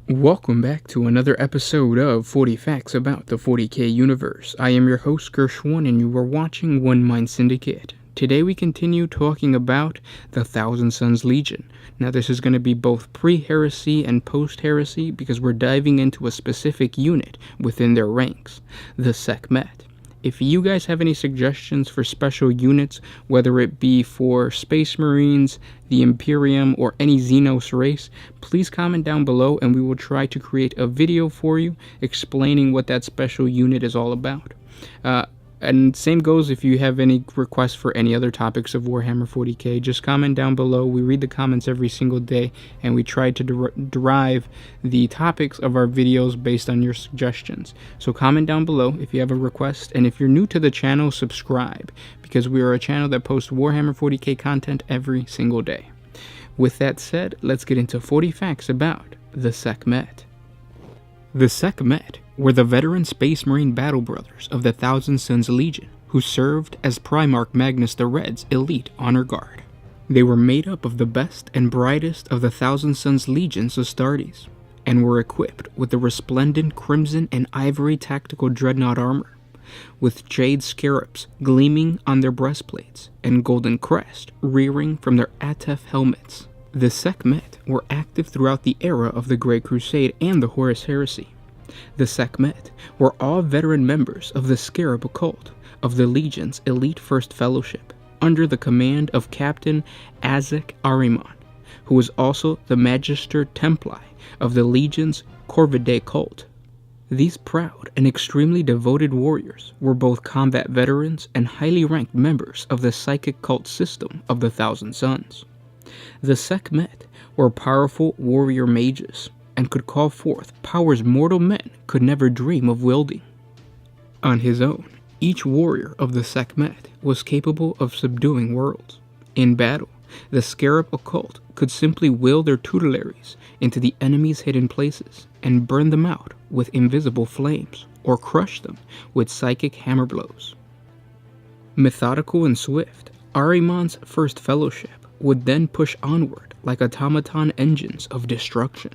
Welcome back to another episode of 40 Facts About the 40K Universe. I am your host Gershwin and you are watching One Mind Syndicate. Today we continue talking about the Thousand Sons Legion. Now this is going to be both pre-heresy and post-heresy because we're diving into a specific unit within their ranks, the Sekhmet. If you guys have any suggestions for special units, whether it be for Space Marines, the Imperium, or any Xenos race, please comment down below and we will try to create a video for you explaining what that special unit is all about. And same goes if you have any requests for any other topics of Warhammer 40k, just comment down below. We read the comments every single day and we try to derive the topics of our videos based on your suggestions. So comment down below if you have a request, and if you're new to the channel, subscribe, because we are a channel that posts Warhammer 40k content every single day. With that said, let's get into 40 facts about the Sekhmet. The Sekhmet were the veteran Space Marine battle brothers of the Thousand Sons Legion, who served as Primarch Magnus the Red's elite honor guard. They were made up of the best and brightest of the Thousand Sons Legions Astartes, and were equipped with the resplendent crimson and ivory tactical dreadnought armor, with jade scarabs gleaming on their breastplates and golden crest rearing from their Atef helmets. The Sekhmet were active throughout the era of the Great Crusade and the Horus Heresy. The Sekhmet were all veteran members of the Scarab Occult of the Legion's elite First Fellowship, under the command of Captain Azek Ahriman, who was also the Magister Templi of the Legion's Corvidae cult. These proud and extremely devoted warriors were both combat veterans and highly ranked members of the psychic cult system of the Thousand Sons. The Sekhmet were powerful warrior mages, and could call forth powers mortal men could never dream of wielding. On his own, each warrior of the Sekhmet was capable of subduing worlds. In battle, the Scarab Occult could simply will their tutelaries into the enemy's hidden places and burn them out with invisible flames, or crush them with psychic hammer blows. Methodical and swift, Ahriman's First Fellowship would then push onward like automaton engines of destruction.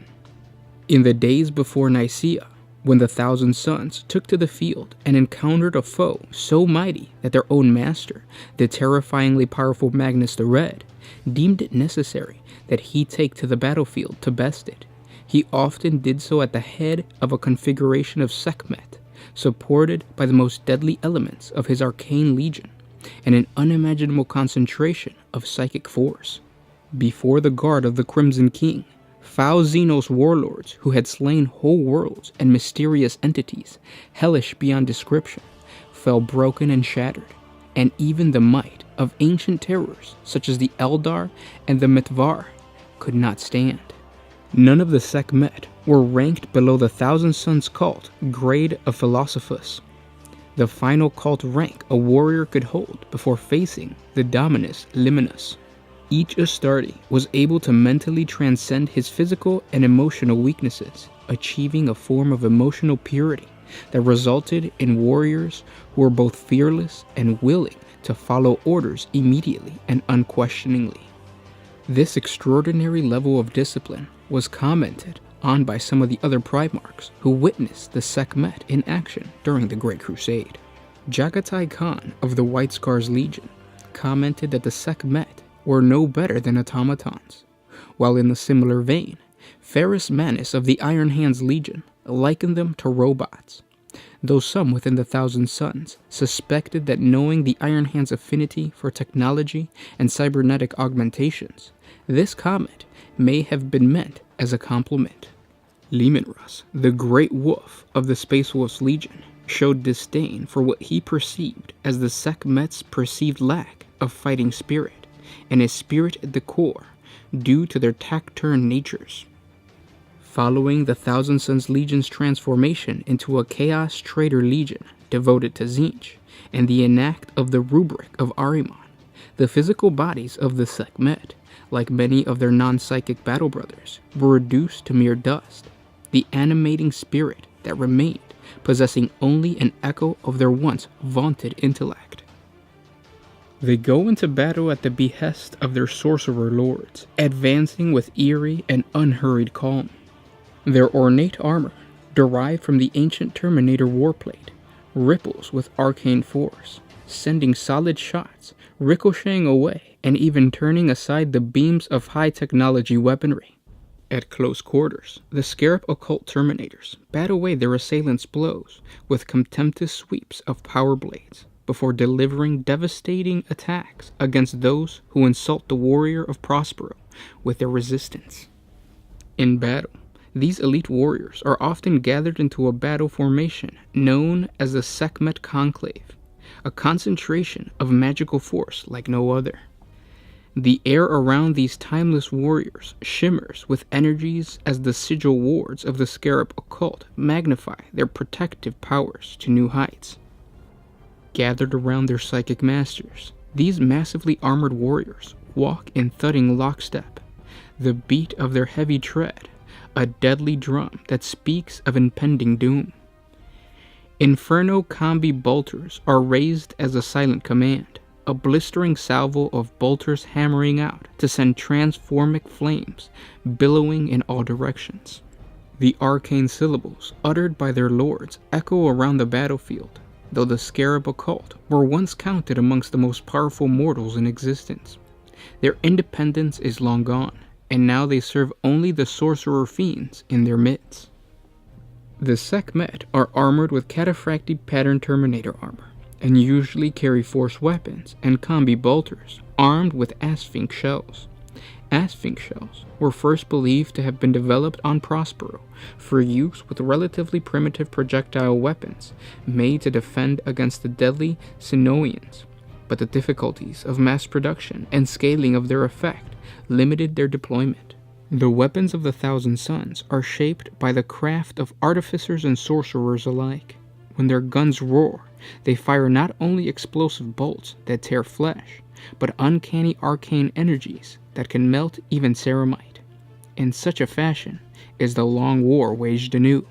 In the days before Nicaea, when the Thousand Sons took to the field and encountered a foe so mighty that their own master, the terrifyingly powerful Magnus the Red, deemed it necessary that he take to the battlefield to best it, he often did so at the head of a configuration of Sekhmet, supported by the most deadly elements of his arcane legion, and an unimaginable concentration of psychic force. Before the guard of the Crimson King, foul Xenos warlords who had slain whole worlds and mysterious entities, hellish beyond description, fell broken and shattered, and even the might of ancient terrors such as the Eldar and the Mitvar could not stand. None of the Sekhmet were ranked below the Thousand Sons cult grade of Philosophus, the final cult rank a warrior could hold before facing the Dominus Liminus. Each Astarte was able to mentally transcend his physical and emotional weaknesses, achieving a form of emotional purity that resulted in warriors who were both fearless and willing to follow orders immediately and unquestioningly. This extraordinary level of discipline was commented on by some of the other Primarchs who witnessed the Sekhmet in action during the Great Crusade. Jagatai Khan of the White Scars Legion commented that the Sekhmet were no better than automatons, while in the similar vein, Ferrus Manus of the Iron Hands Legion likened them to robots, though some within the Thousand Sons suspected that knowing the Iron Hands' affinity for technology and cybernetic augmentations, this comment may have been meant as a compliment. Lemanrus, the Great Wolf of the Space Wolves Legion, showed disdain for what he perceived as the Sekhmet's perceived lack of fighting spirit, and a spirit at the core, due to their taciturn natures. Following the Thousand Sons Legion's transformation into a Chaos Traitor Legion devoted to Tzeentch, and the enact of the rubric of Ahriman, the physical bodies of the Sekhmet, like many of their non-psychic battle brothers, were reduced to mere dust, the animating spirit that remained possessing only an echo of their once vaunted intellect. They go into battle at the behest of their sorcerer lords, advancing with eerie and unhurried calm. Their ornate armor, derived from the ancient Terminator warplate, ripples with arcane force, sending solid shots, ricocheting away, and even turning aside the beams of high-technology weaponry. At close quarters, the Scarab Occult Terminators bat away their assailants' blows with contemptuous sweeps of power blades, before delivering devastating attacks against those who insult the warrior of Prospero with their resistance. In battle, these elite warriors are often gathered into a battle formation known as the Sekhmet Conclave, a concentration of magical force like no other. The air around these timeless warriors shimmers with energies as the sigil wards of the Scarab Occult magnify their protective powers to new heights. Gathered around their psychic masters, these massively armored warriors walk in thudding lockstep, the beat of their heavy tread, a deadly drum that speaks of impending doom. Inferno combi bolters are raised as a silent command, a blistering salvo of bolters hammering out to send transformic flames billowing in all directions. The arcane syllables uttered by their lords echo around the battlefield, though the Scarab Occult were once counted amongst the most powerful mortals in existence. Their independence is long gone, and now they serve only the sorcerer fiends in their midst. The Sekhmet are armored with cataphractic pattern Terminator armor, and usually carry force weapons and combi bolters armed with Asphinx shells. Asphinx shells were first believed to have been developed on Prospero for use with relatively primitive projectile weapons made to defend against the deadly Sinoians, but the difficulties of mass production and scaling of their effect limited their deployment. The weapons of the Thousand Suns are shaped by the craft of artificers and sorcerers alike. When their guns roar, they fire not only explosive bolts that tear flesh, but uncanny arcane energies that can melt even ceramite. In such a fashion is the long war waged anew.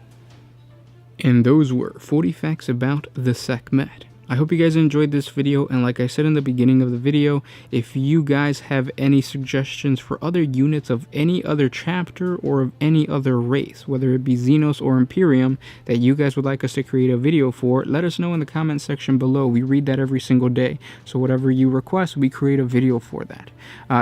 And those were 40 facts about the Sekhmet. I hope you guys enjoyed this video, and like I said in the beginning of the video, if you guys have any suggestions for other units of any other chapter or of any other race, whether it be Xenos or Imperium, that you guys would like us to create a video for, let us know in the comment section below. We read that every single day, so whatever you request, we create a video for that.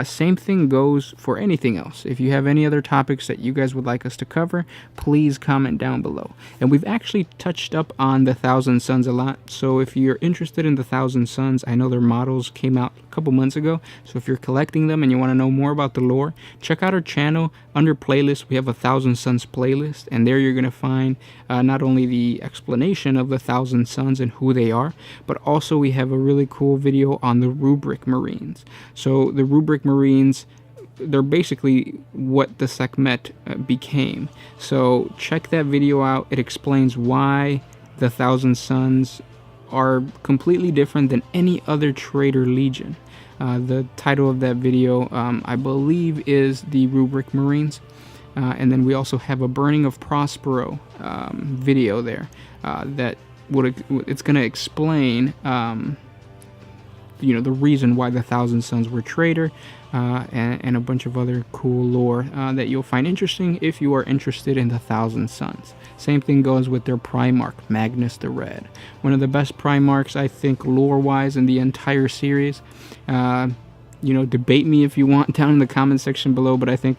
Same thing goes for anything else. If you have any other topics that you guys would like us to cover, please comment down below. And we've actually touched up on the Thousand Suns a lot, so if you're interested in the Thousand Suns, I know their models came out a couple months ago, so if you're collecting them and you want to know more about the lore, check out our channel. Under playlist, we have a Thousand Suns playlist, and there you're going to find not only the explanation of the Thousand Suns and who they are, but also we have a really cool video on the Rubric Marines. So the Rubric Marines, they're basically what the Sekhmet became. So check that video out. It explains why the Thousand Suns are completely different than any other Traitor Legion. The title of that video, I believe, is the Rubric Marines. And then we also have a Burning of Prospero video there that it's going to explain the reason why the Thousand Suns were traitor, and a bunch of other cool lore that you'll find interesting if you are interested in the Thousand Suns. Same thing goes with their Primarch, Magnus the Red. One of the best Primarchs, I think, lore-wise in the entire series. Debate me if you want down in the comment section below, but I think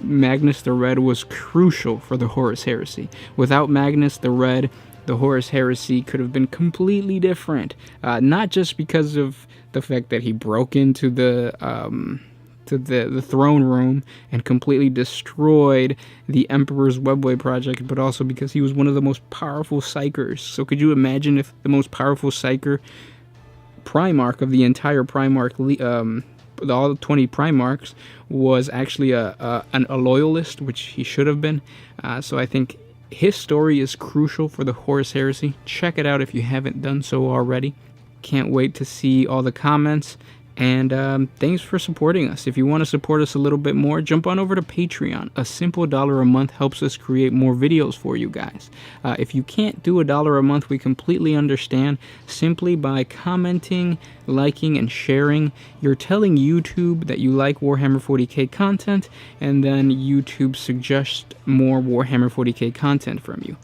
Magnus the Red was crucial for the Horus Heresy. Without Magnus the Red, the Horus Heresy could have been completely different. Not just because of the fact that he broke into the throne room and completely destroyed the Emperor's Webway project, but also because he was one of the most powerful psychers. So could you imagine if the most powerful psycher Primarch of the entire Primarch, all 20 Primarchs, was actually a loyalist, which he should have been. So I think his story is crucial for the Horus Heresy. Check it out if you haven't done so already. Can't wait to see all the comments. And thanks for supporting us. If you want to support us a little bit more, jump on over to Patreon. A simple $1 a month helps us create more videos for you guys. If you can't do $1 a month, we completely understand. Simply by commenting, liking, and sharing, you're telling YouTube that you like Warhammer 40k content, and then YouTube suggests more Warhammer 40k content from you,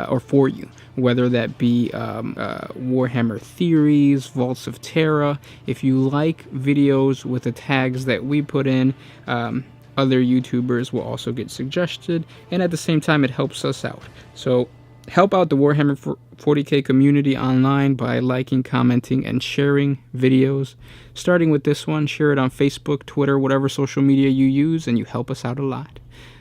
or for you, whether that be Warhammer theories, Vaults of Terra. If you like videos with the tags that we put in, other YouTubers will also get suggested, and at the same time it helps us out. So help out the Warhammer 40k community online by liking, commenting, and sharing videos. Starting with this one, share it on Facebook, Twitter, whatever social media you use, and you help us out a lot.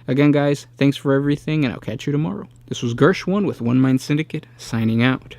Again, guys, thanks for everything, and I'll catch you tomorrow. This was Gershwin with One Mind Syndicate, signing out.